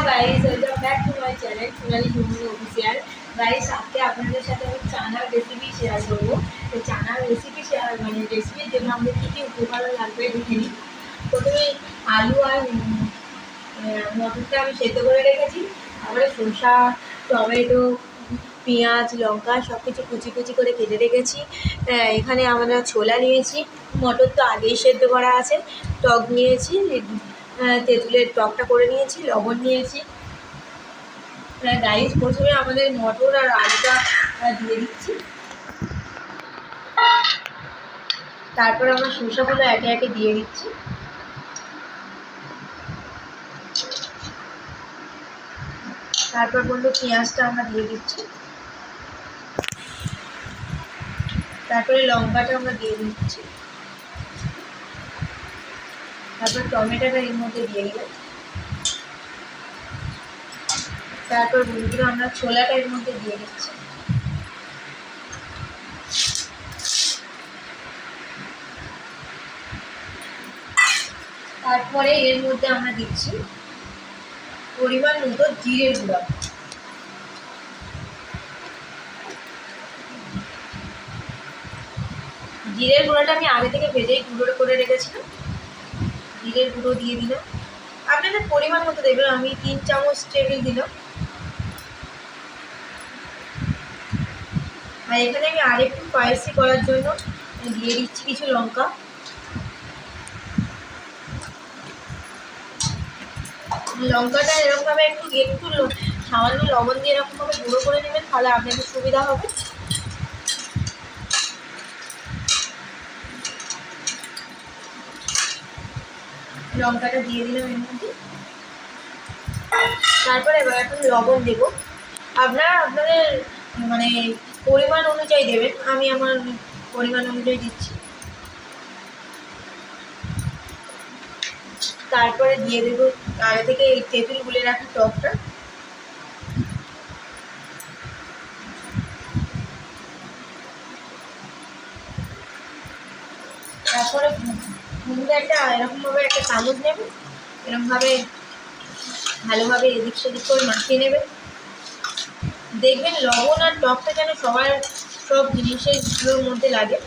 Guys, welcome back to my channel Sonali Jhumri official. Guys, আজকে আপনাদের সাথে আমি চানার রেসিপি শেয়ার করব। তো চানার রেসিপি শেয়ার রেসিপির জন্য আমাদের কী কী উপকরণ লাগবে দেখে নিই। প্রথমে আলু আর মটরটা আমি সেদ্ধ করে রেখেছি। তারপরে শসা, টমেটো, পেঁয়াজ, লঙ্কা সব কিছু কুচি কুচি করে কেটে রেখেছি। এখানে আমরা ছোলা নিয়েছি, মটর তো আগেই সেদ্ধ করা আছে, টক নিয়েছি, তেঁতুলের টকটা করে নিয়েছি, লবণ নিয়েছি। গাইস, প্রথমে আমাদের মটর আর আলুটা দিয়ে দিচ্ছি। তারপর আমরা শসাগুলো একে একে দিয়ে দিচ্ছি। তারপর বললো পেঁয়াজটা আমরা দিয়ে দিচ্ছি। তারপরে লঙ্কাটা আমরা দিয়ে দিচ্ছি। তারপর টমেটোটা এর মধ্যে দিয়ে দিলাম। তারপর বন্ধুরা আমরা ছোলাটা এর মধ্যে দিয়ে দিচ্ছি। তারপরে এর মধ্যে আমরা দিচ্ছি পরিমাণ মতো জিরের গুঁড়া। জিরের গুঁড়োটা আমি আগে থেকে ভেজেই গুঁড়ো করে রেখেছিলাম। জিরের গুঁড়ো দিয়ে দিলাম, আপনাদের পরিমাণ মতো দেবেন। আমি 3 চামচ টেবিল দিলাম। আর এখানে আমি আরেকটু স্পাইসি করার জন্য দিয়ে দিচ্ছি কিছু লঙ্কা। লঙ্কাটা এরকমভাবে একটু একটু সামান্য লবণ দিয়ে এরকমভাবে গুঁড়ো করে নেবেন, তাহলে আপনাদের সুবিধা হবে। লঙ্কাটা দিয়ে দিলাম এর মধ্যে। তারপরে এবার এখন লবণ দেবো। আপনারা আপনাদের মানে পরিমাণ অনুযায়ী দেবেন, আমি আমার পরিমাণ অনুযায়ী দিচ্ছি। তারপরে দিয়ে দেবো আগে থেকে এই তেঁতুল গুলে রাখা টকটা। তারপরে একটা এরকমভাবে একটা চামচ নেবে, এরকমভাবে ভালোভাবে এদিক সেদিক করে মাখিয়ে নেবে। দেখবেন লবণ আর টকটা যেন সব জিনিসের মধ্যে লাগে।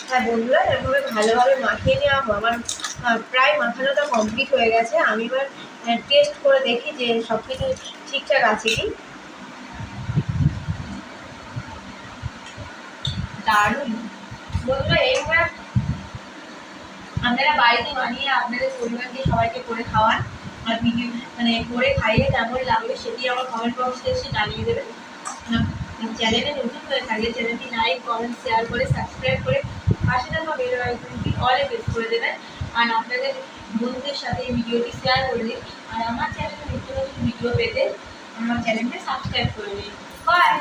হ্যাঁ বন্ধুরা, এভাবে ভালোভাবে মাখিয়ে নেওয়া আমার প্রায় মাখানোটা কমপ্লিট হয়ে গেছে। আমি এবার টেস্ট করে দেখি যে সব কিছু ঠিকঠাক আছে কি। দারুণ বন্ধুরা, এইবার আপনারা বাড়িতে বানিয়ে আপনাদের পরিবারকে সবাইকে করে খাওয়ান, আর ভিডিও করে খাইয়ে কেমন লাগবে সেটি আমার কমেন্ট বক্সে এসে জানিয়ে দেবেন। চ্যানেলে নতুন হয়ে থাকলে চ্যানেলটি লাইক, কমেন্ট, শেয়ার করে সাবস্ক্রাইব করে পাশে থাকা বেল আইকনটি অলে প্রেস করে দেবেন। আর আপনাদের বন্ধুদের সাথে এই ভিডিওটি শেয়ার করে দিন। আর আমার চ্যানেলে নতুন নতুন ভিডিও পেতে আমার চ্যানেলটি সাবস্ক্রাইব করে দিন। বাই।